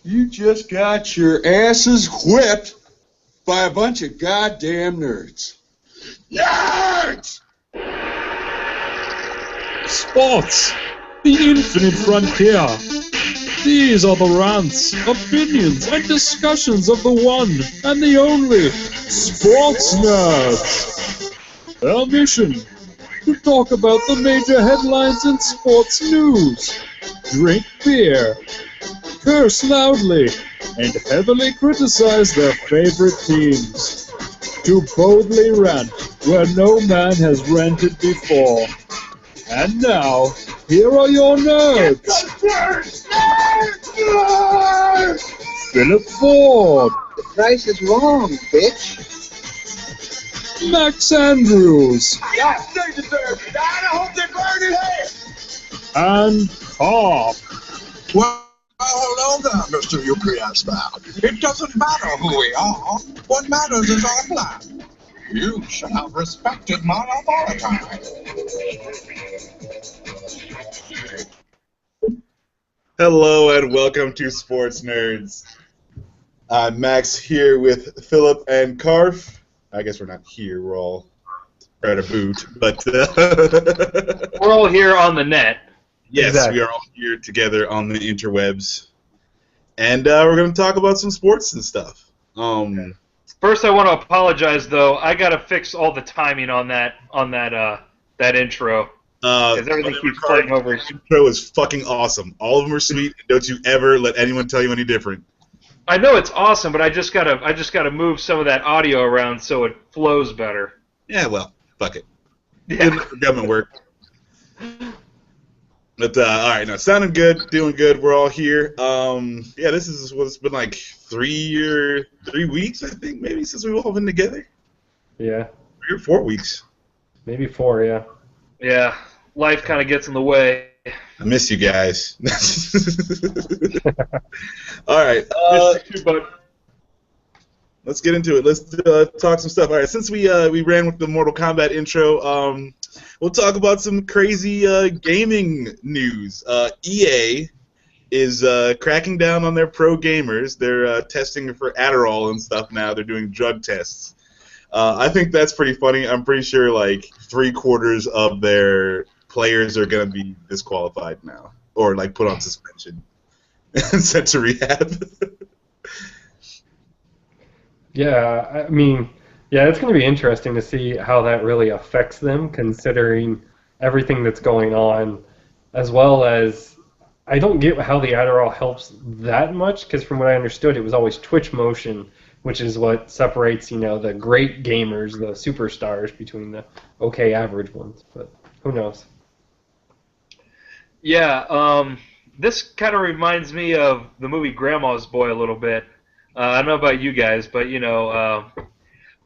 You just got your asses whipped by a bunch of goddamn nerds. Nerds! Sports, the infinite frontier. These are the rants, opinions, and discussions of the one and the only Sports Nerds. Our mission, to talk about the major headlines in sports news, drink beer, curse loudly, and heavily criticize their favorite teams. To boldly rant where no man has ranted before. And now, here are your nerds. Nerds! Philip Ford. The price is wrong, bitch. Max Andrews. Yes, they deserve it. I hope they burn in hell. And Pop. Well, hold on there, Mr. UPS man. It doesn't matter who we are. What matters is our plan. You should have respected my authority. Hello and welcome to Sports Nerds. I'm Max here with Philip and Karf. I guess we're not here, we're all at a boot, but we're all here on the net. Yes, exactly. We are all here together on the interwebs. And we're going to talk about some sports and stuff. First, I want to apologize, though. I got to fix all the timing on that intro. Because everything keeps playing over. The intro is fucking awesome. All of them are sweet. Don't you ever let anyone tell you any different. I know it's awesome, but I just gotta move some of that audio around so it flows better. Yeah, well, fuck it. Yeah. Government work. But all right, no, sounding good, doing good. We're all here. Yeah, this is what's been like 3 weeks, I think, maybe since we've all been together. Yeah. 3 or 4 weeks. Maybe 4, yeah. Yeah, life kind of gets in the way. I miss you guys. All right. Let's get into it. Let's talk some stuff. All right, since we ran with the Mortal Kombat intro, we'll talk about some crazy gaming news. EA is cracking down on their pro gamers. They're testing for Adderall and stuff now. They're doing drug tests. I think that's pretty funny. I'm pretty sure like 3/4 of their players are going to be disqualified now, or like put on suspension and sent to rehab. Yeah, I mean, yeah, it's going to be interesting to see how that really affects them, considering everything that's going on, as well as I don't get how the Adderall helps that much, because from what I understood, it was always twitch motion, which is what separates, the great gamers, the superstars, between the okay average ones. But who knows? Yeah, this kind of reminds me of the movie Grandma's Boy a little bit. I don't know about you guys, but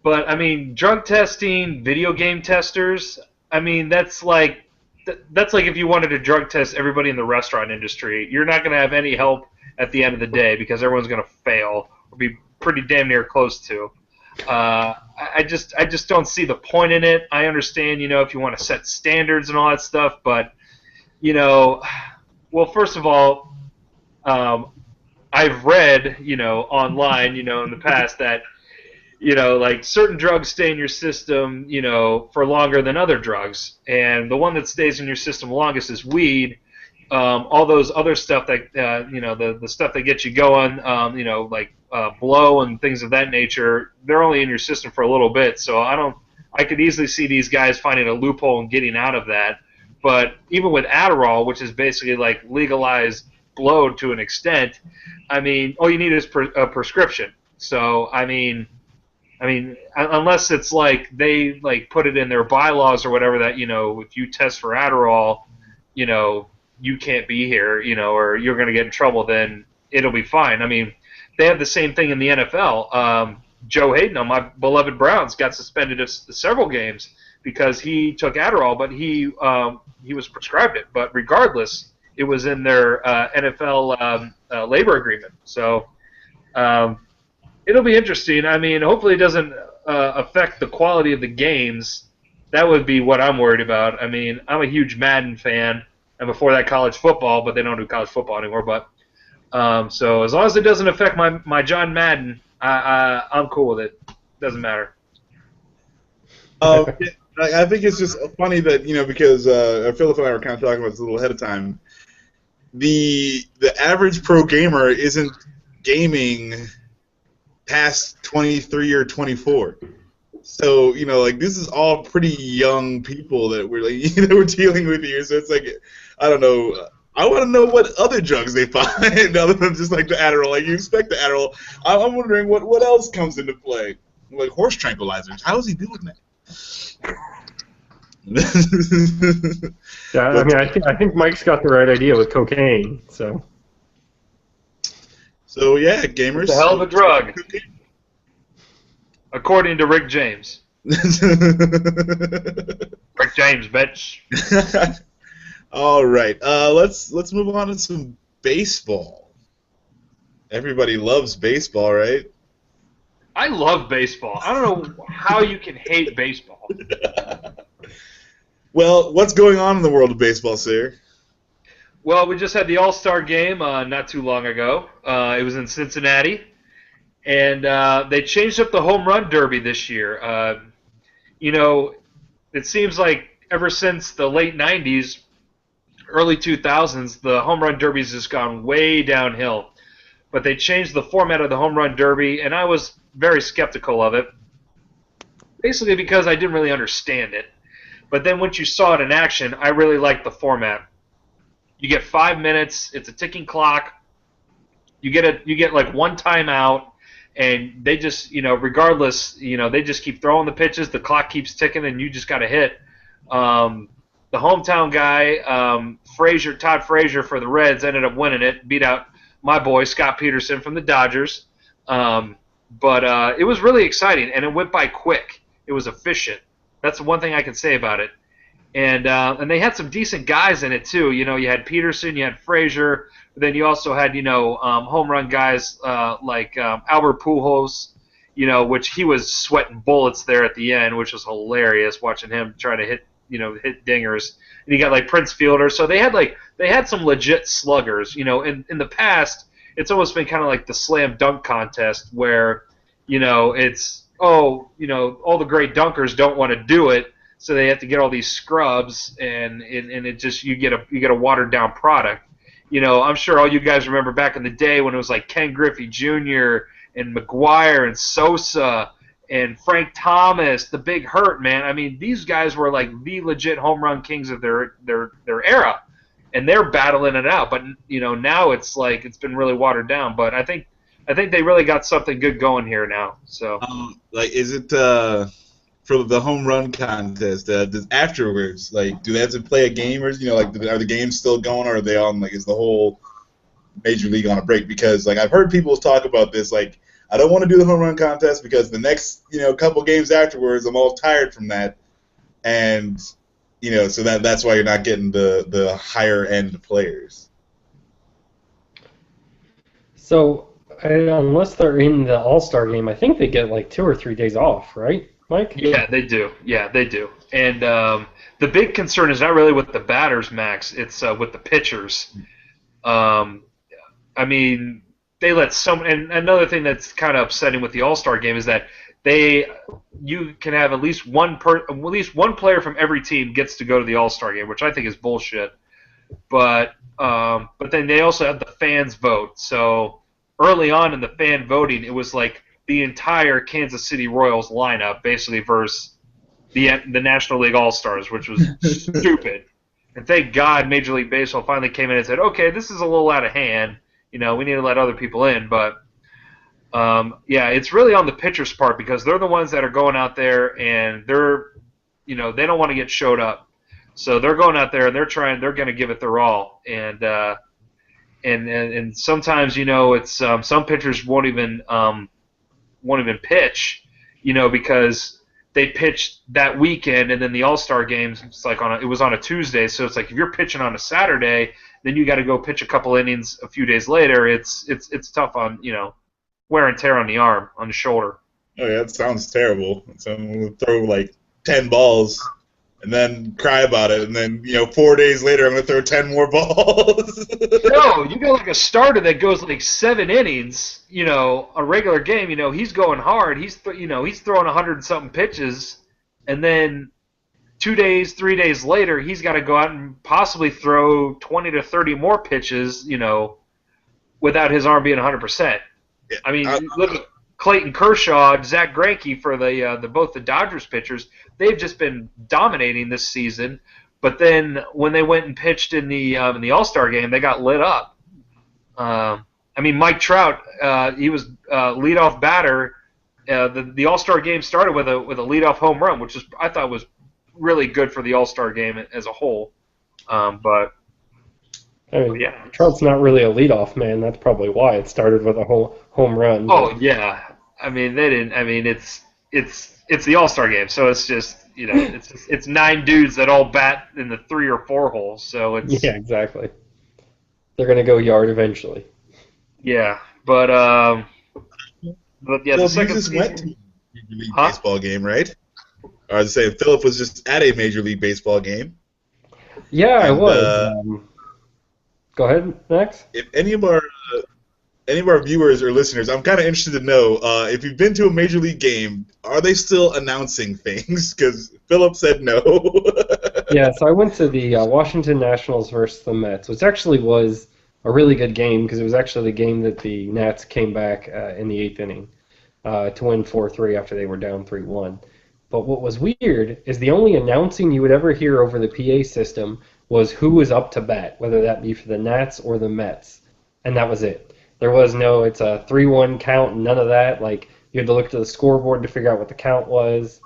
but I mean, drug testing, video game testers. I mean, that's like if you wanted to drug test everybody in the restaurant industry. You're not going to have any help at the end of the day because everyone's going to fail or be pretty damn near close to. I just don't see the point in it. I understand, if you want to set standards and all that stuff, but well, first of all, I've read, online, in the past that, like certain drugs stay in your system, for longer than other drugs. And the one that stays in your system longest is weed. All those other stuff that, the stuff that gets you going, like blow and things of that nature, they're only in your system for a little bit. So I could easily see these guys finding a loophole and getting out of that. But even with Adderall, which is basically like legalized blow to an extent, I mean, all you need is a prescription. So I mean, unless it's like they like put it in their bylaws or whatever that if you test for Adderall, you can't be here, or you're going to get in trouble, then it'll be fine. I mean, they have the same thing in the NFL. Joe Hayden on my beloved Browns got suspended of several games because he took Adderall, but he was prescribed it. But regardless, it was in their NFL labor agreement. So it'll be interesting. I mean, hopefully it doesn't affect the quality of the games. That would be what I'm worried about. I mean, I'm a huge Madden fan, and before that college football, but they don't do college football anymore. But So as long as it doesn't affect my John Madden, I'm cool with it. Doesn't matter. Yeah, I think it's just funny that because Philip and I were kind of talking about this a little ahead of time. The average pro gamer isn't gaming past 23 or 24. So this is all pretty young people that we're that we're dealing with here. So it's like, I don't know. I want to know what other drugs they find other than just like the Adderall. Like you expect the Adderall. I'm wondering what else comes into play. Like horse tranquilizers. How is he doing that? Yeah, I mean, I think Mike's got the right idea with cocaine. So yeah, gamers. It's a hell of a drug, according to Rick James. Rick James, bitch. All right, let's move on to some baseball. Everybody loves baseball, right? I love baseball. I don't know how you can hate baseball. Well, what's going on in the world of baseball, sir? Well, we just had the All-Star game not too long ago. It was in Cincinnati, and they changed up the home run derby this year. It seems like ever since the late 90s, early 2000s, the home run derby's just gone way downhill. But they changed the format of the home run derby, and I was very skeptical of it, basically because I didn't really understand it. But then once you saw it in action, I really liked the format. You get 5 minutes. It's a ticking clock. You get like one timeout, and they just regardless they just keep throwing the pitches. The clock keeps ticking, and you just got to hit. The hometown guy, Todd Frazier for the Reds, ended up winning it. Beat out my boy Scott Peterson from the Dodgers. But it was really exciting, and it went by quick. It was efficient. That's the one thing I can say about it. And they had some decent guys in it too. You had Peterson, you had Frazier, but then you also had home run guys like Albert Pujols, which he was sweating bullets there at the end, which was hilarious watching him trying to hit dingers. And you got like Prince Fielder, so they had some legit sluggers. In the past, it's almost been kind of like the slam dunk contest where it's all the great dunkers don't want to do it, so they have to get all these scrubs, and it just you get a watered down product. I'm sure all you guys remember back in the day when it was like Ken Griffey Jr. and McGuire and Sosa and Frank Thomas, the Big Hurt, man. I mean, these guys were like the legit home run kings of their era, and they're battling it out. But now it's like it's been really watered down. But I think they really got something good going here now. So, is it for the home run contest? Does afterwards, do they have to play a game, or are the games still going, or are they on is the whole major league on a break? Because I've heard people talk about this, I don't want to do the home run contest because the next couple games afterwards, I'm all tired from that, and so that's why you're not getting the higher end players. So. Unless they're in the All-Star game, I think they get like 2 or 3 days off, right, Mike? Yeah, they do. And the big concern is not really with the batters, Max. It's with the pitchers. I mean, they let and another thing that's kind of upsetting with the All-Star game is that you can have at least one player from every team gets to go to the All-Star game, which I think is bullshit. But then they also have the fans vote. So early on in the fan voting, it was like the entire Kansas City Royals lineup basically versus the National League All-Stars, which was stupid. And thank God Major League Baseball finally came in and said, okay, this is a little out of hand. We need to let other people in. But, it's really on the pitcher's part because they're the ones that are going out there and they're, they don't want to get showed up. So they're going out there and they're going to give it their all. And sometimes it's some pitchers won't even pitch, because they pitched that weekend, and then the All-Star games it was on a Tuesday, so it's like if you're pitching on a Saturday, then you got to go pitch a couple innings a few days later. It's tough on wear and tear on the arm, on the shoulder. Oh yeah, that sounds terrible. So I'm gonna throw 10 balls and then cry about it, and then 4 days later I'm gonna throw 10 more balls. No, you got like a starter that goes like 7 innings. A regular game. He's going hard. He's throwing 100 and something pitches, and then 2 days, 3 days later, he's got to go out and possibly throw 20 to 30 more pitches. Without his arm being 100%. Yeah, I mean, look at Clayton Kershaw, Zach Greinke for both the Dodgers pitchers. They've just been dominating this season. But then when they went and pitched in the All-Star game, they got lit up. Mike Trout, he was leadoff batter. The All-Star game started with a leadoff home run, which I thought was really good for the All-Star game as a whole. But yeah, Trout's not really a leadoff man. That's probably why it started with a home run. Oh yeah, they didn't. It's the All-Star game, so it's just it's 9 dudes that all bat in the 3 or 4 holes. So it's yeah, exactly. They're gonna go yard eventually. Yeah, but yeah, well, the second just went to season. a Major League Baseball game, right? I was saying Philip was just at a Major League Baseball game. Yeah, I was. Go ahead, Max. If any of our viewers or listeners, I'm kind of interested to know if you've been to a Major League game, are they still announcing things? Because Philip said no. Yeah, so I went to the Washington Nationals versus the Mets, which actually was a really good game because it was actually the game that the Nats came back in the 8th inning to win 4-3 after they were down 3-1. But what was weird is the only announcing you would ever hear over the PA system was who was up to bat, whether that be for the Nats or the Mets, and that was it. There was no, it's a 3-1 count, none of that. Like, you had to look to the scoreboard to figure out what the count was.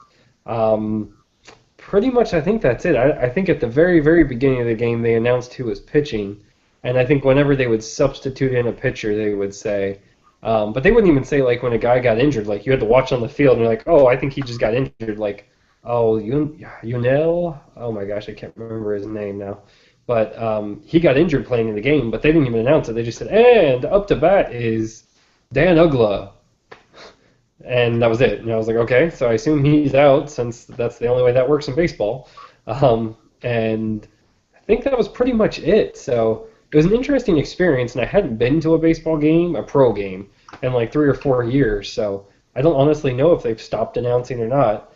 Pretty much, I think that's it. I think at the very, very beginning of the game, they announced who was pitching, and I think whenever they would substitute in a pitcher, they would say, but they wouldn't even say, like, when a guy got injured, like, you had to watch on the field, and you're like, oh, I think he just got injured, like, oh, Yunel? Oh my gosh, I can't remember his name now. But he got injured playing in the game, but they didn't even announce it. They just said, and up to bat is Dan Ugla. And that was it. And I was like, okay, so I assume he's out since that's the only way that works in baseball. And I think that was pretty much it. So it was an interesting experience, and I hadn't been to a baseball game, a pro game, in like 3 or 4 years. So I don't honestly know if they've stopped announcing or not.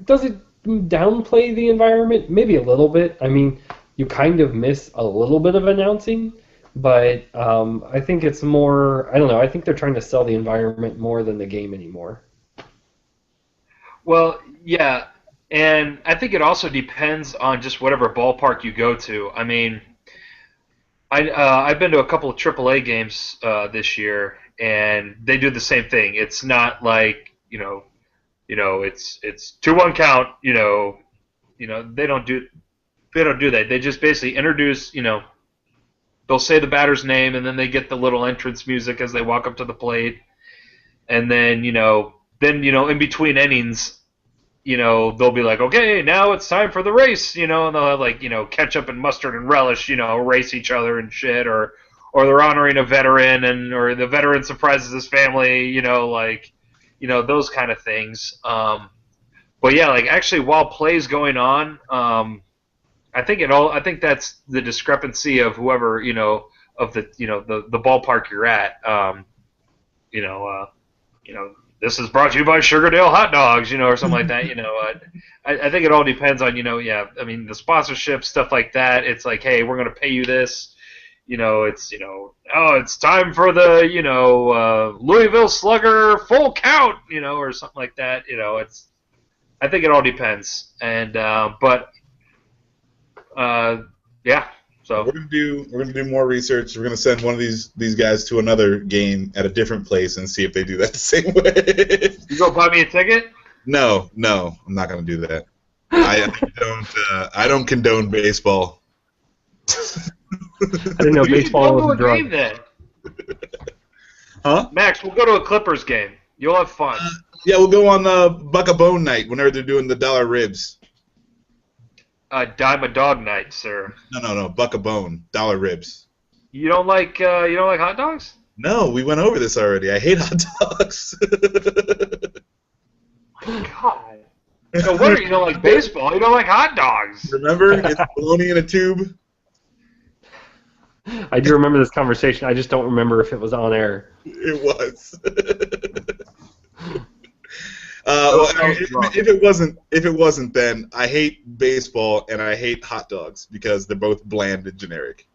Does it downplay the environment? Maybe a little bit. I mean, you kind of miss a little bit of announcing, but I think it's more, I don't know, I think they're trying to sell the environment more than the game anymore. Well, yeah, and I think it also depends on just whatever ballpark you go to. I mean, I've been to a couple of AAA games this year, and they do the same thing. It's not like, it's 2-1 count. They don't do that. They just basically introduce. They'll say the batter's name, and then they get the little entrance music as they walk up to the plate, and then in between innings, they'll be like, okay, now it's time for the race, and they'll have like ketchup and mustard and relish, race each other and shit, or they're honoring a veteran or the veteran surprises his family, those kind of things. But yeah, like actually while play's going on, I think that's the discrepancy of whoever, of the ballpark you're at. This is brought to you by Sugardale Hot Dogs, or something like that. I think it all depends on, the sponsorship, stuff like that. It's like, hey, we're going to pay you this. It's time for the, Louisville Slugger full count, or something like that. I think it all depends. And, yeah. So we're gonna do more research. We're gonna send one of these guys to another game at a different place and see if they do that the same way. You go buy me a ticket? No, I'm not gonna do that. I don't condone baseball. I didn't know baseball was a drug. Game then. Huh? Max, we'll go to a Clippers game. You'll have fun. Yeah, we'll go on Buck a Bone night whenever they're doing the dollar ribs. Dime a dog night, sir. No, Buck a Bone, dollar ribs. You don't like hot dogs? No, we went over this already. I hate hot dogs. God. No wonder you don't like baseball. You don't like hot dogs. Remember? It's bologna in a tube. I do remember this conversation. I just don't remember if it was on air. It was. Well, if it wasn't, then I hate baseball and I hate hot dogs because they're both bland and generic.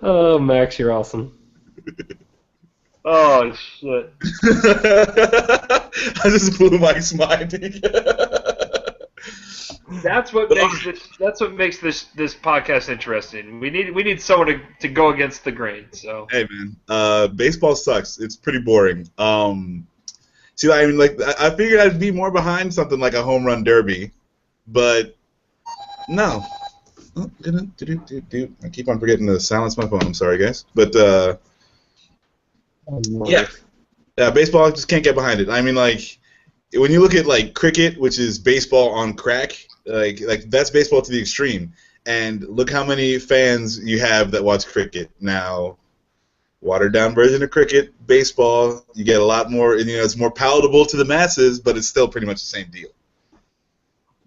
Oh, Max, you're awesome. Oh shit! I just blew Mike's mind. That's what makes this. That's what makes this podcast interesting. We need someone to go against the grain. So hey man, baseball sucks. It's pretty boring. See, I mean, like I figured I'd be more behind something like a home run derby, but no. Oh, I keep on forgetting to silence my phone. I'm sorry, guys. But yeah, baseball, I just can't get behind it. I mean, like when you look at like cricket, which is baseball on crack, like that's baseball to the extreme. And look how many fans you have that watch cricket now. Watered down version of cricket, baseball. You get a lot more. It's more palatable to the masses, but it's still pretty much the same deal.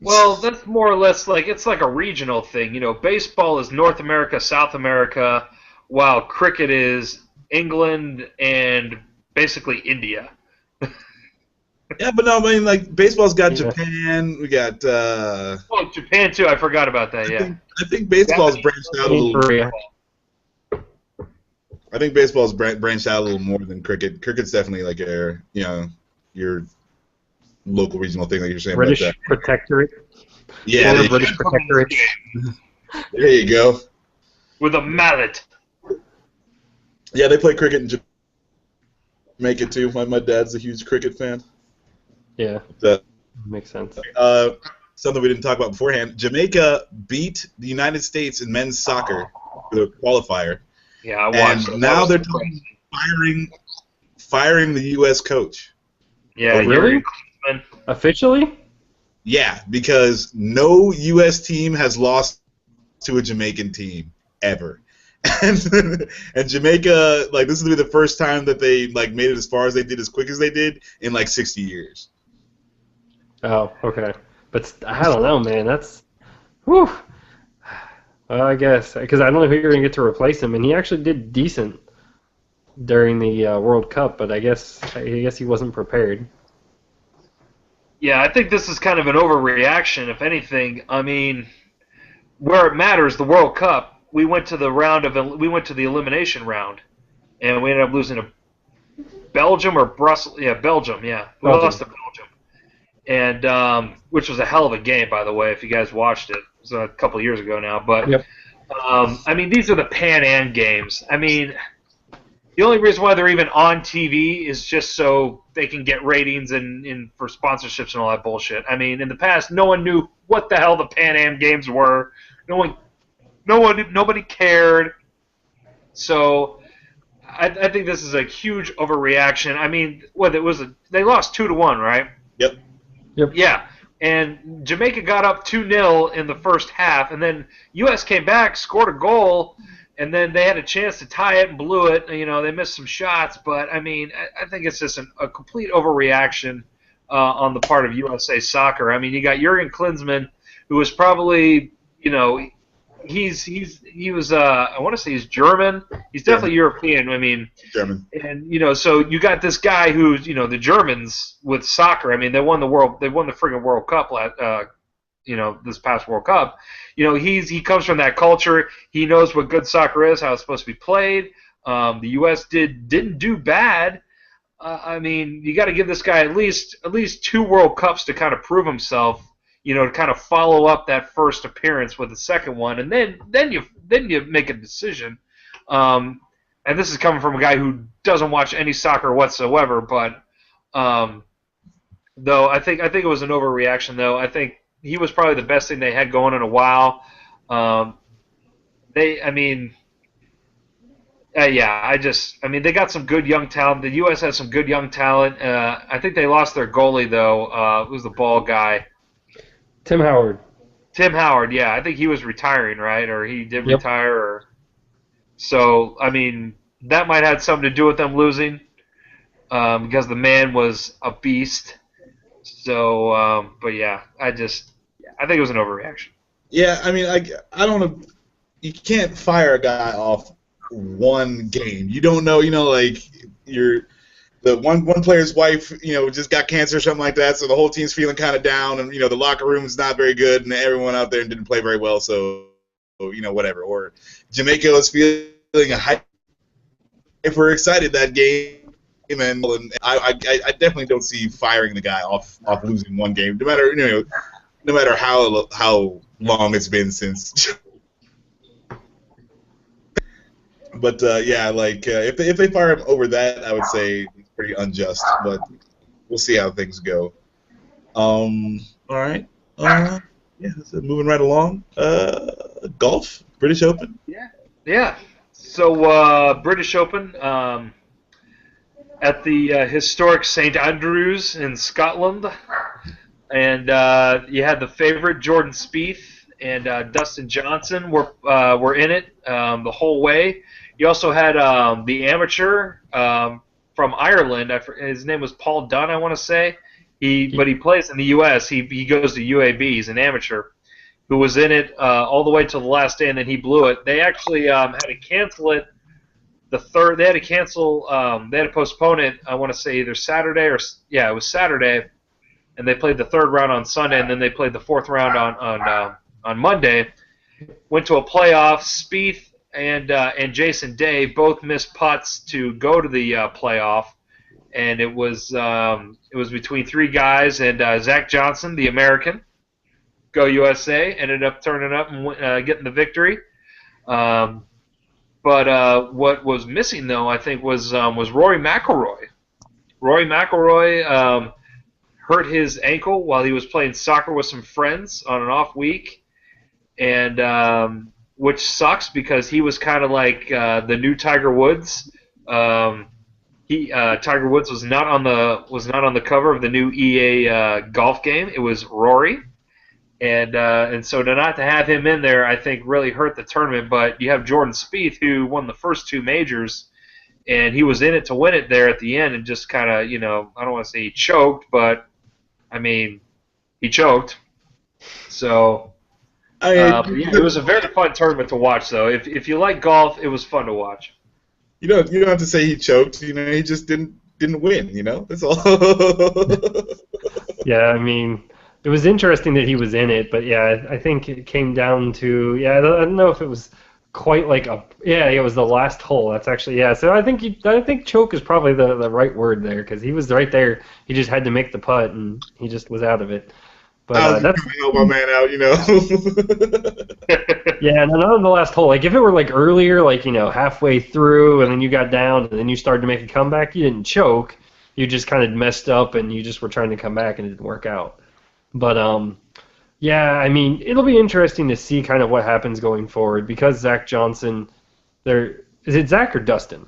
well, that's more or less like it's like a regional thing. Baseball is North America, South America, while cricket is England and basically India. Yeah, but no, I mean, like baseball's got Japan. We got. Oh, Japan too. I forgot about that. Yeah. I think baseball's branched out a little. I think baseball's branched out a little more than cricket. Cricket's definitely like your local regional thing that you're saying. British about that. Protectorate. Yeah, British Protectorate. There you go. With a mallet. Yeah, they play cricket in Jamaica too. My dad's a huge cricket fan. Yeah, makes sense. Something we didn't talk about beforehand. Jamaica beat the United States in men's soccer for the qualifier. Yeah, I watched. And now they're firing the U.S. coach. Yeah, oh, really? Officially? Yeah, because no U.S. team has lost to a Jamaican team ever. And Jamaica, like, this will be the first time that they like made it as far as they did, as quick as they did in like 60 years. Oh, okay. But I don't know, man. That's, whew. Well, I guess because I don't know who you're gonna get to replace him, and he actually did decent during the World Cup, but I guess he wasn't prepared. Yeah, I think this is kind of an overreaction, if anything. I mean, where it matters, the World Cup. We went to the elimination round, and we ended up losing to Belgium or Brussels. Yeah, Belgium. Yeah, we lost to Belgium, and which was a hell of a game, by the way. If you guys watched it, it was a couple of years ago now. But yep. I mean, these are the Pan Am games. I mean, the only reason why they're even on TV is just so they can get ratings and for sponsorships and all that bullshit. I mean, in the past, no one knew what the hell the Pan Am games were. Nobody cared. So I think this is a huge overreaction. I mean, they lost 2-1, right? Yep. Yeah, and Jamaica got up 2-0 in the first half, and then U.S. came back, scored a goal, and then they had a chance to tie it and blew it. They missed some shots, but I mean, I think it's just a complete overreaction on the part of USA Soccer. I mean, you got Jurgen Klinsmann, who was probably, he was I want to say he's German. He's definitely European. I mean, German. And so you got this guy who's the Germans with soccer. I mean, they won the friggin' World Cup this past World Cup. He comes from that culture. He knows what good soccer is, how it's supposed to be played. The U.S. didn't do bad. I mean, you got to give this guy at least 2 World Cups to kind of prove himself. To kind of follow up that first appearance with the second one, and then you make a decision. And this is coming from a guy who doesn't watch any soccer whatsoever. But though I think it was an overreaction. Though I think he was probably the best thing they had going in a while. They got some good young talent. The U.S. has some good young talent. I think they lost their goalie though. It was the ball guy. Tim Howard. Yeah. I think he was retiring, right? Or he did retire. So, I mean, that might have something to do with them losing. because the man was a beast. So, but yeah, I think it was an overreaction. Yeah, I mean, I don't know. You can't fire a guy off one game. You don't know, like the one player's wife, just got cancer or something like that, so the whole team's feeling kind of down, and the locker room's not very good, and everyone out there didn't play very well, so whatever. Or Jamaica was feeling hyper excited that game, and I definitely don't see firing the guy off losing one game, no matter how long it's been since. But if they fire him over that, I would say it's pretty unjust. But we'll see how things go. All right. So moving right along. Golf, British Open. Yeah. So British Open at the historic St Andrews in Scotland, and you had the favorite Jordan Spieth and Dustin Johnson were in it the whole way. You also had the amateur from Ireland. His name was Paul Dunn, I want to say. But he plays in the U.S. He goes to UAB. He's an amateur who was in it all the way till the last day, and then he blew it. They actually had to cancel it. They had to postpone it. I want to say either Saturday it was Saturday, and they played the third round on Sunday, and then they played the fourth round on Monday. Went to a playoff. Spieth and Jason Day both missed putts to go to the playoff, and it was between three guys, and Zach Johnson, the American, go USA, ended up turning up and getting the victory. But what was missing, though, I think, was Rory McIlroy. Rory McIlroy hurt his ankle while he was playing soccer with some friends on an off week, and which sucks because he was kind of like the new Tiger Woods. Tiger Woods was not on the cover of the new EA golf game. It was Rory, and so not to have him in there, I think, really hurt the tournament. But you have Jordan Spieth, who won the first two majors, and he was in it to win it there at the end, and just kind of, I don't want to say he choked, but I mean, he choked. So. It was a very fun tournament to watch, though. If you like golf, it was fun to watch. You don't have to say he choked. He just didn't win. That's all. Yeah, I mean, it was interesting that he was in it, but yeah, I think it came down to I don't know if it was quite like it was the last hole. That's actually So I think choke is probably the right word there because he was right there. He just had to make the putt and he just was out of it. But that's help my man out, Yeah, and not on the last hole. Like if it were like earlier, like halfway through, and then you got down, and then you started to make a comeback, you didn't choke. You just kind of messed up, and you just were trying to come back, and it didn't work out. But I mean, it'll be interesting to see kind of what happens going forward because Zach Johnson, is it Zach or Dustin?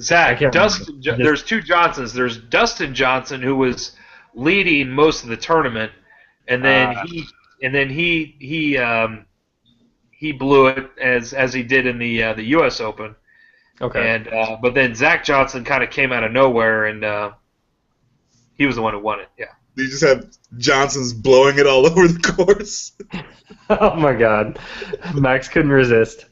Zach. Dustin. There's two Johnsons. There's Dustin Johnson, who was leading most of the tournament. And then he blew it as he did in the U.S. Open. Okay. And but then Zach Johnson kind of came out of nowhere, and he was the one who won it. Yeah. You just have Johnson's blowing it all over the course. Oh my God, Max couldn't resist.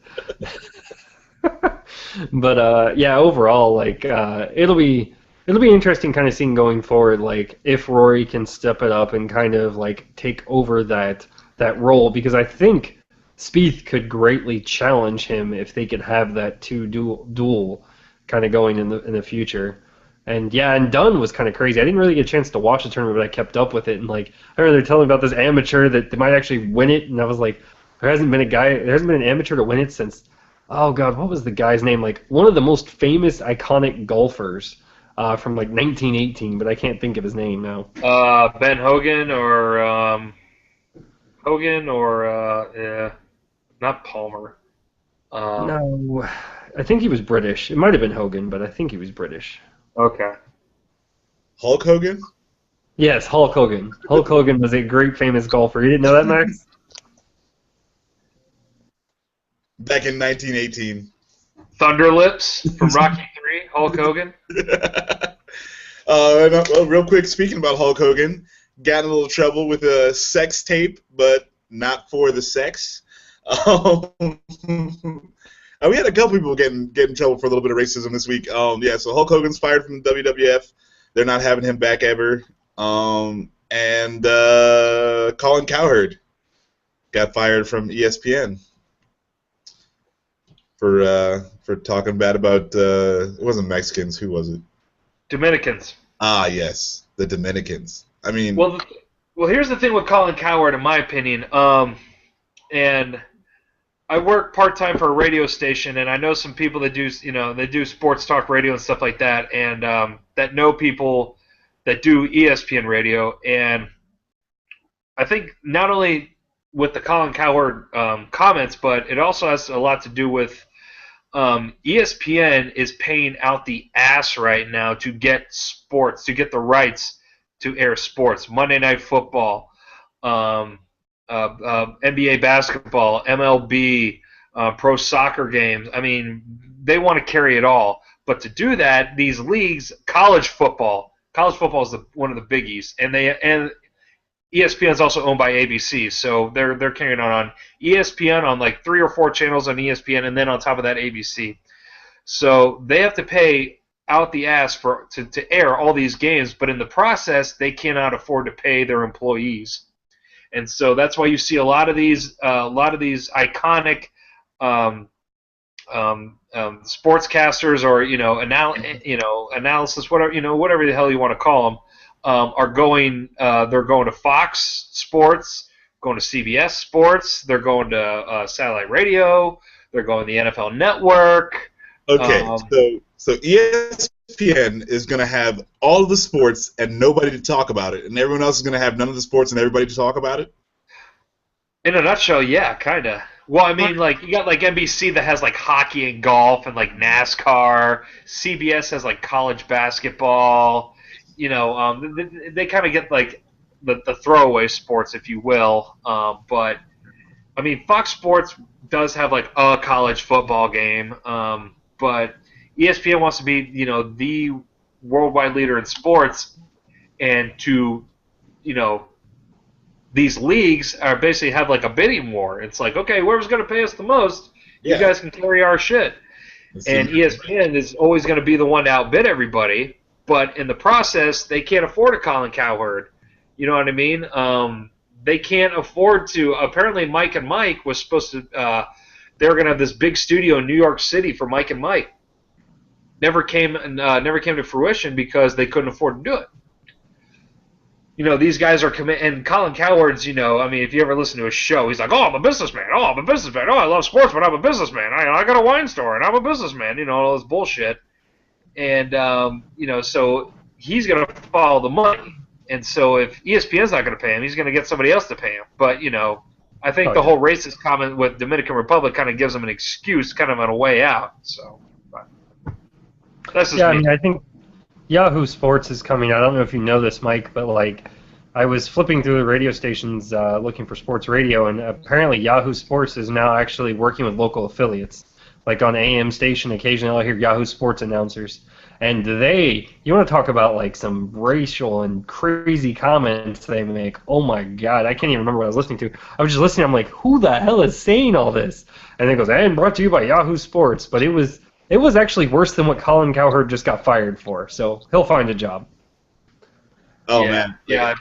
But overall, like it'll be interesting kind of seeing going forward, like if Rory can step it up and kind of like take over that role, because I think Spieth could greatly challenge him if they could have that duel kind of going in the future. And Dunn was kind of crazy. I didn't really get a chance to watch the tournament, but I kept up with it. And like I remember they're telling me about this amateur that they might actually win it, and I was like, there hasn't been an amateur to win it since, oh God, what was the guy's name? Like one of the most famous, iconic golfers. From like 1918, but I can't think of his name now. Ben Hogan or not Palmer. No, I think he was British. It might have been Hogan, but I think he was British. Okay. Hulk Hogan? Yes, Hulk Hogan. Hulk Hogan was a great famous golfer. You didn't know that, Max? Back in 1918. Thunderlips from Rocky III, Hulk Hogan. Well, real quick, speaking about Hulk Hogan, got in a little trouble with a sex tape, but not for the sex. We had a couple people get in trouble for a little bit of racism this week. So Hulk Hogan's fired from the WWF. They're not having him back ever. And Colin Cowherd got fired from ESPN for talking bad about it wasn't Mexicans. Who was it? Dominicans. Ah, yes, the Dominicans. I mean, well, here's the thing with Colin Cowherd, in my opinion. And I work part-time for a radio station, and I know some people that do sports talk radio and stuff like that, and that know people that do ESPN radio. And I think not only with the Colin Cowherd comments, but it also has a lot to do with ESPN is paying out the ass right now to get sports, to get the rights to air sports. Monday Night Football, NBA basketball, MLB, pro soccer games. I mean, they want to carry it all. But to do that, these leagues, college football is one of the biggies, and ESPN is also owned by ABC, so they're carrying on ESPN on like 3 or 4 channels on ESPN, and then on top of that ABC. So they have to pay out the ass to air all these games, but in the process, they cannot afford to pay their employees. And so that's why you see a lot of these iconic sportscasters or analysis, whatever the hell you want to call them, they're going to Fox Sports, going to CBS Sports, they're going to satellite radio, they're going to the NFL Network. Okay, so ESPN is going to have all of the sports and nobody to talk about it, and everyone else is going to have none of the sports and everybody to talk about it? In a nutshell, yeah, kind of. Well, I mean, like, you got, like, NBC that has, like, hockey and golf and, like, NASCAR. CBS has, like, college basketball. They kind of get, like, the throwaway sports, if you will. But, I mean, Fox Sports does have, like, a college football game. But ESPN wants to be, the worldwide leader in sports. And to, these leagues are basically have like a bidding war. It's like, okay, whoever's going to pay us the most, you guys can carry our shit. And ESPN is always going to be the one to outbid everybody, but in the process, they can't afford a Colin Cowherd. You know what I mean? They can't afford to. Apparently, Mike and Mike was supposed to. They were going to have this big studio in New York City for Mike and Mike. Never came to fruition because they couldn't afford to do it. These guys are and Colin Cowherd's, I mean, if you ever listen to his show, he's like, oh, I'm a businessman. Oh, I'm a businessman. Oh, I love sports, but I'm a businessman. I got a wine store, and I'm a businessman. All this bullshit. And, so he's going to follow the money. And so if ESPN's not going to pay him, he's going to get somebody else to pay him. But, I think the whole racist comment with Dominican Republic kind of gives them an excuse, kind of on a way out. So, that's just me. I mean, I think Yahoo Sports is coming. I don't know if you know this, Mike, but I was flipping through the radio stations looking for sports radio, and apparently Yahoo Sports is now actually working with local affiliates. Like on AM station, occasionally I'll hear Yahoo Sports announcers, and you want to talk about some racial and crazy comments they make. Oh my God, I can't even remember what I was listening to. I was just listening. I'm like, who the hell is saying all this? And it goes, and brought to you by Yahoo Sports, but it was actually worse than what Colin Cowherd just got fired for, so he'll find a job. Oh, man. Yeah.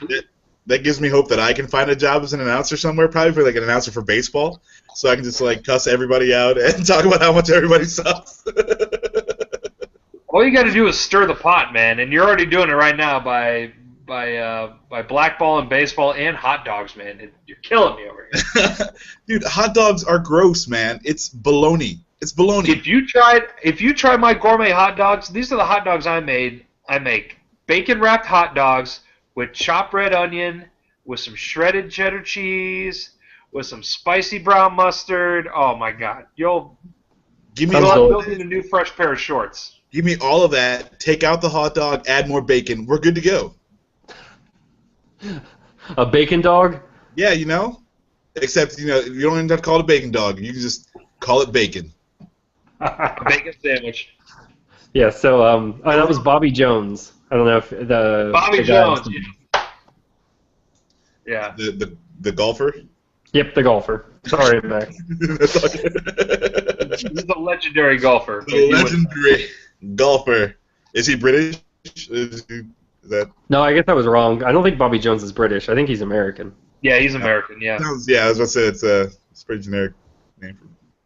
That gives me hope that I can find a job as an announcer somewhere, probably for an announcer for baseball, so I can just cuss everybody out and talk about how much everybody sucks. All you got to do is stir the pot, man, and you're already doing it right now by blackballing baseball and hot dogs, man. You're killing me over here. Dude, hot dogs are gross, man. It's baloney. It's baloney. If you try my gourmet hot dogs, these are the hot dogs I made. I make bacon-wrapped hot dogs with chopped red onion, with some shredded cheddar cheese, with some spicy brown mustard. Oh my God, you'll need a new fresh pair of shorts. Give me all of that. Take out the hot dog. Add more bacon. We're good to go. A bacon dog? Yeah, Except you don't even have to call it a bacon dog. You can just call it bacon. A bacon sandwich. Yeah. So that was Bobby Jones. I don't know if the Bobby the guy- Jones. Yeah. The golfer. Yep, the golfer. Sorry, Max. That's all good. He's a legendary golfer. The legendary golfer. Is he British? Is that? No, I guess I was wrong. I don't think Bobby Jones is British. I think he's American. Yeah, he's American. Yeah. Yeah, I was about to say it's a pretty generic name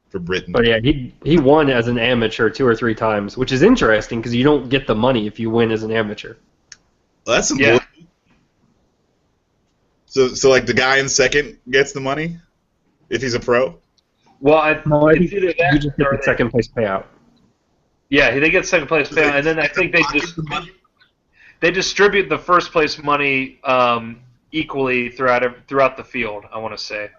for Britain. But yeah, he won as an amateur 2 or 3 times, which is interesting because you don't get the money if you win as an amateur. Well, that's some Yeah. So like the guy in second gets the money if he's a pro. Well, think it's either that you just get or the second place payout. Yeah, they get second place payout, and then I think they distribute the first place money equally throughout the field. I want to say.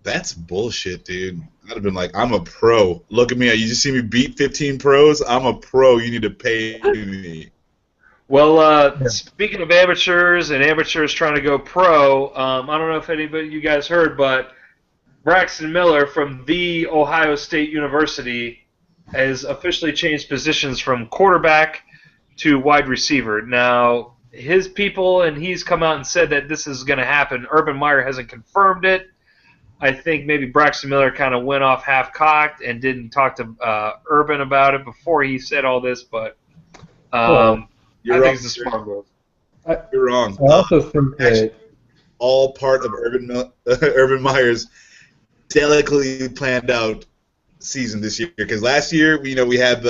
That's bullshit, dude. I'd have been like, I'm a pro. Look at me. You just see me beat 15 pros. I'm a pro. You need to pay me. Well, speaking of amateurs and amateurs trying to go pro, I don't know if anybody you guys heard, but Braxton Miller from The Ohio State University has officially changed positions from quarterback to wide receiver. Now, his people and he's come out and said that this is going to happen. Urban Meyer hasn't confirmed it. I think maybe Braxton Miller kind of went off half-cocked and didn't talk to Urban about it before he said all this, but You're I wrong. think it's a smart move. You're wrong. I also think that All part of Urban Meyer's delicately planned out season this year. Because last year, we had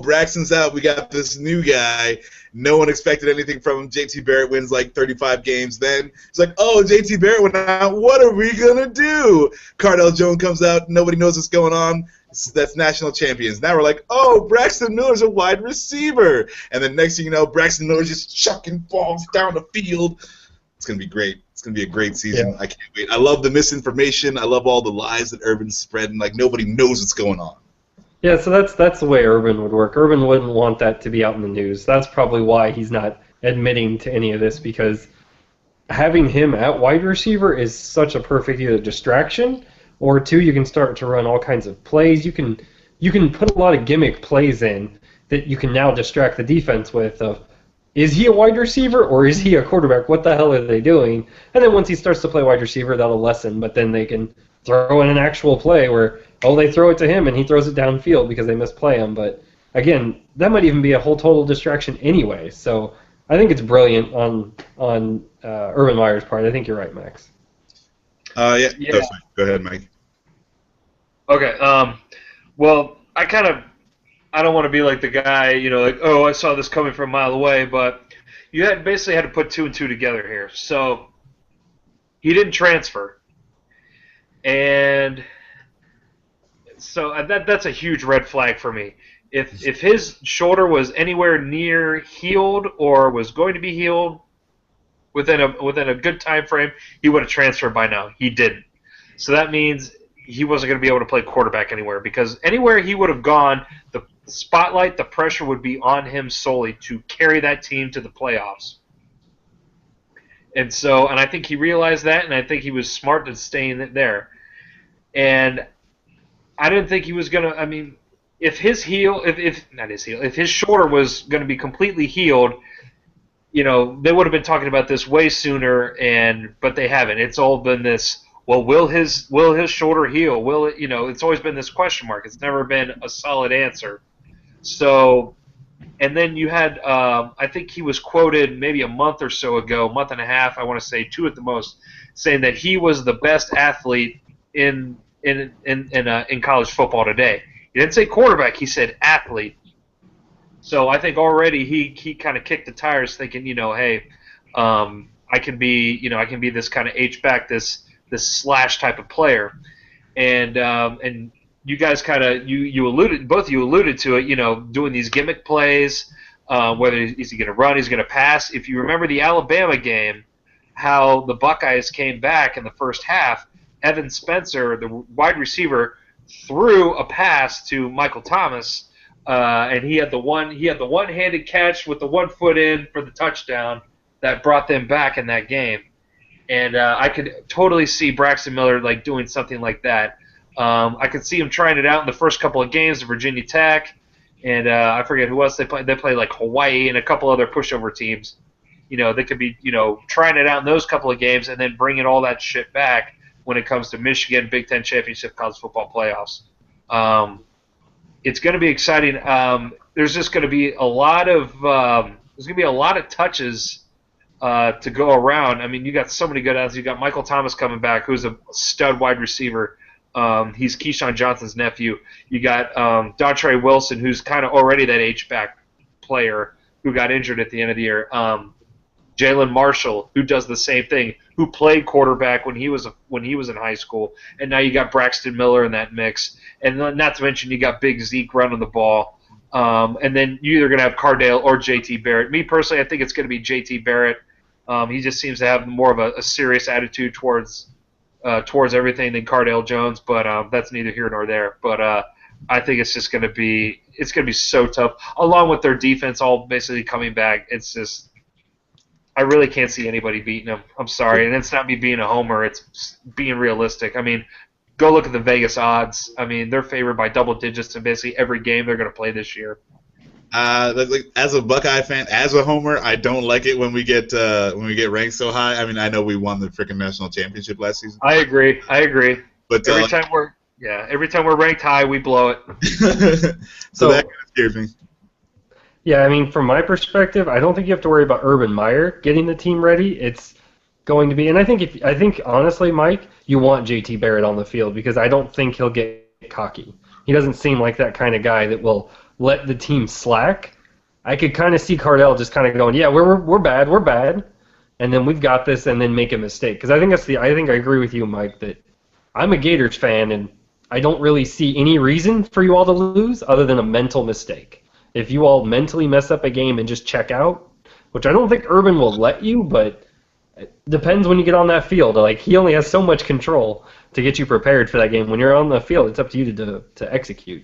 Braxton's out. We got this new guy. No one expected anything from him. JT Barrett wins like 35 games. Then it's like, JT Barrett went out. What are we gonna do? Cardell Jones comes out. Nobody knows what's going on. That's national champions. Now we're like, Braxton Miller's a wide receiver. And then next thing you know, Braxton Miller's just chucking balls down the field. It's going to be great. It's going to be a great season. Yeah. I can't wait. I love the misinformation. I love all the lies that Urban's spreading. Like, nobody knows what's going on. Yeah, so that's the way Urban would work. Urban wouldn't want that to be out in the news. That's probably why he's not admitting to any of this, because having him at wide receiver is such a perfect either distraction, or 2, you can start to run all kinds of plays. You can put a lot of gimmick plays in that you can now distract the defense with of, is he a wide receiver or is he a quarterback? What the hell are they doing? And then once he starts to play wide receiver, that'll lessen, but then they can throw in an actual play where, they throw it to him and he throws it downfield because they misplay him. But again, that might even be a whole total distraction anyway. So I think it's brilliant on Urban Meyer's part. I think you're right, Max. Yeah. Go ahead, Mike. Okay. Well, I don't want to be like the guy, I saw this coming from a mile away, but you basically had to put 2 and 2 together here. So he didn't transfer, and so that's a huge red flag for me. If his shoulder was anywhere near healed or was going to be healed within a good time frame, he would have transferred by now. He didn't. So that means he wasn't going to be able to play quarterback anywhere, because anywhere he would have gone, the spotlight, the pressure would be on him solely to carry that team to the playoffs. And I think he realized that, and I think he was smart in staying there. And I didn't think he was going to, if his shoulder was going to be completely healed, they would have been talking about this way sooner, but they haven't. It's all been this, well, will his shoulder heal? Will it, it's always been this question mark. It's never been a solid answer. So, and then you had, I think he was quoted maybe a month or so ago, month and a half, I want to say 2 at the most, saying that he was the best athlete in college football today. He didn't say quarterback, he said athlete. So I think already he kind of kicked the tires, thinking, hey, I can be this kind of H-back, this slash type of player, and you guys kind of both of you alluded to it, doing these gimmick plays, whether is he going to run, he's going to pass. If you remember the Alabama game, how the Buckeyes came back in the first half, Evan Spencer, the wide receiver, threw a pass to Michael Thomas, and he had the one-handed catch with the 1 foot in for the touchdown that brought them back in that game. And I could totally see Braxton Miller doing something like that. I could see him trying it out in the first couple of games at Virginia Tech, and I forget who else they play. They play like Hawaii and a couple other pushover teams. They could be trying it out in those couple of games and then bringing all that shit back when it comes to Michigan Big Ten championship college football playoffs. It's going to be exciting. There's just going to be a lot of touches to go around. I mean, you got so many good athletes. You got Michael Thomas coming back, who's a stud wide receiver. He's Keyshawn Johnson's nephew. You got Dontre Wilson, who's kind of already that H-back player who got injured at the end of the year. Jalen Marshall, who does the same thing, who played quarterback when he was in high school, and now you got Braxton Miller in that mix, and not to mention you got Big Zeke running the ball, and then you're either going to have Cardale or J.T. Barrett. Me personally, I think it's going to be J.T. Barrett. He just seems to have more of a serious attitude towards everything than Cardale Jones, but that's neither here nor there. But I think it's just going to be so tough, along with their defense all basically coming back. It's just. I really can't see anybody beating them. I'm sorry, and it's not me being a homer. It's being realistic. I mean, go look at the Vegas odds. I mean, they're favored by double digits in basically every game they're going to play this year. As a Buckeye fan, as a homer, I don't like it when we get ranked so high. I mean, I know we won the freaking national championship last season. I agree. But every time we're ranked high, we blow it. so that kind of scares me. Yeah, I mean, from my perspective, I don't think you have to worry about Urban Meyer getting the team ready. It's going to be, and I think honestly, Mike, you want JT Barrett on the field because I don't think he'll get cocky. He doesn't seem like that kind of guy that will let the team slack. I could kind of see Cardale just kind of going, yeah, we're bad, and then we've got this, and then make a mistake. Because I think I agree with you, Mike, that I'm a Gators fan, and I don't really see any reason for you all to lose other than a mental mistake. If you all mentally mess up a game and just check out, which I don't think Urban will let you, but it depends when you get on that field. Like, he only has so much control to get you prepared for that game. When you're on the field, it's up to you to execute.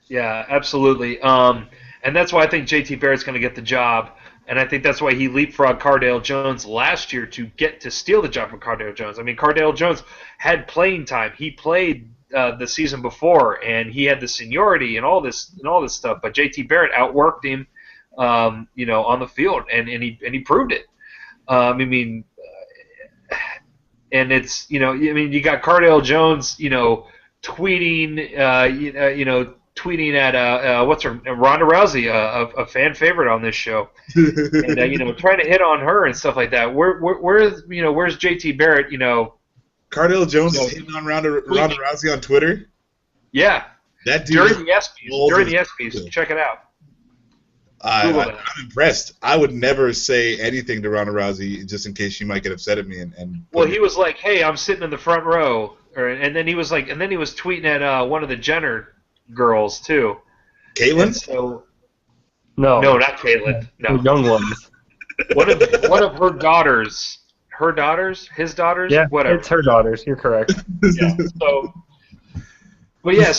Yeah, absolutely. And that's why I think JT Barrett's going to get the job. And I think that's why he leapfrogged Cardale Jones last year to steal the job from Cardale Jones. I mean, Cardale Jones had playing time. He played the season before, and he had the seniority and all this stuff. But JT Barrett outworked him, on the field, and he proved it. I mean, and it's you got Cardale Jones, tweeting, tweeting at what's her Ronda Rousey, a fan favorite on this show, and trying to hit on her and stuff like that. Where's JT Barrett? Cardale Jones is hitting on Ronda Rousey on Twitter? Yeah. That dude during the ESPYs. Check it out. I'm impressed. I would never say anything to Ronda Rousey just in case she might get upset at me. Well, he was like, "Hey, I'm sitting in the front row," and then he was tweeting at one of the Jenner girls too. Caitlyn? No, not Caitlyn. No, the young ones. One of her daughters. Her daughters? His daughters? Yeah, whatever. It's her daughters. You're correct. Yeah. So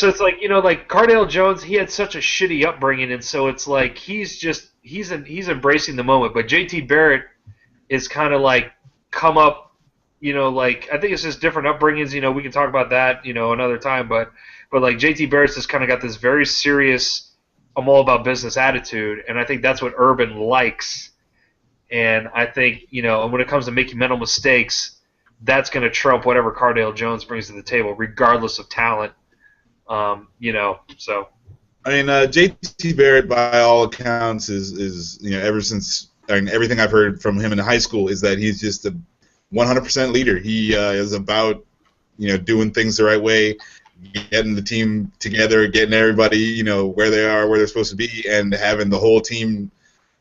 it's like like Cardale Jones. He had such a shitty upbringing, and so it's like he's embracing the moment. But JT Barrett is kind of like come up, I think it's just different upbringings. We can talk about that, another time. But like JT Barrett's just kind of got this very serious, I'm all about business attitude, and I think that's what Urban likes. And I think, when it comes to making mental mistakes, that's going to trump whatever Cardale Jones brings to the table, regardless of talent. So. I mean, JT Barrett, by all accounts, is ever since everything I've heard from him in high school is that he's just a 100% leader. He is about doing things the right way, getting the team together, getting everybody where they are, where they're supposed to be, and having the whole team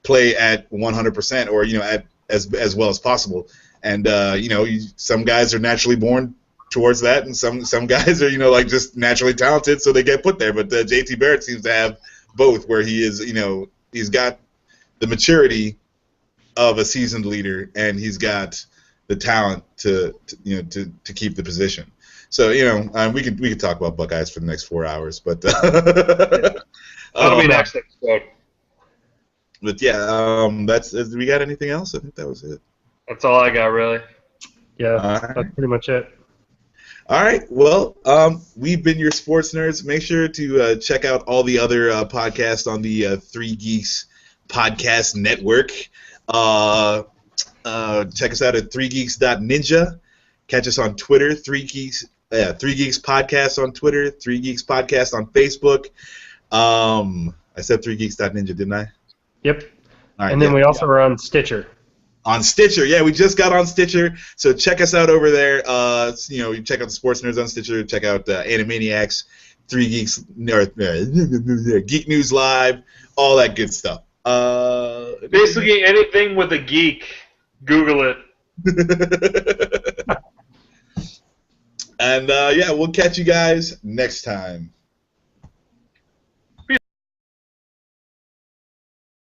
play at 100% or at as well as possible. And some guys are naturally born towards that, and some guys are just naturally talented, so they get put there. But JT Barrett seems to have both, where he is he's got the maturity of a seasoned leader, and he's got the talent to keep the position. So we could talk about Buckeyes for the next 4 hours, but that'll be next episode. But yeah, we got anything else? I think that was it. That's all I got, really. Yeah, that's pretty much it. All right. Well, we've been your sports nerds. Make sure to check out all the other podcasts on the Three Geeks Podcast Network. Check us out at 3geeks.ninja. Catch us on Twitter, 3Geeks Podcast on Twitter, 3Geeks Podcast on Facebook. I said 3geeks.ninja, didn't I? Yep. All right, and then we also are on Stitcher. On Stitcher, yeah, we just got on Stitcher, so check us out over there. You check out the Sports Nerds on Stitcher, check out Animaniacs, 3 Geeks, Geek News Live, all that good stuff. Basically, anything with a geek, Google it. And yeah, we'll catch you guys next time.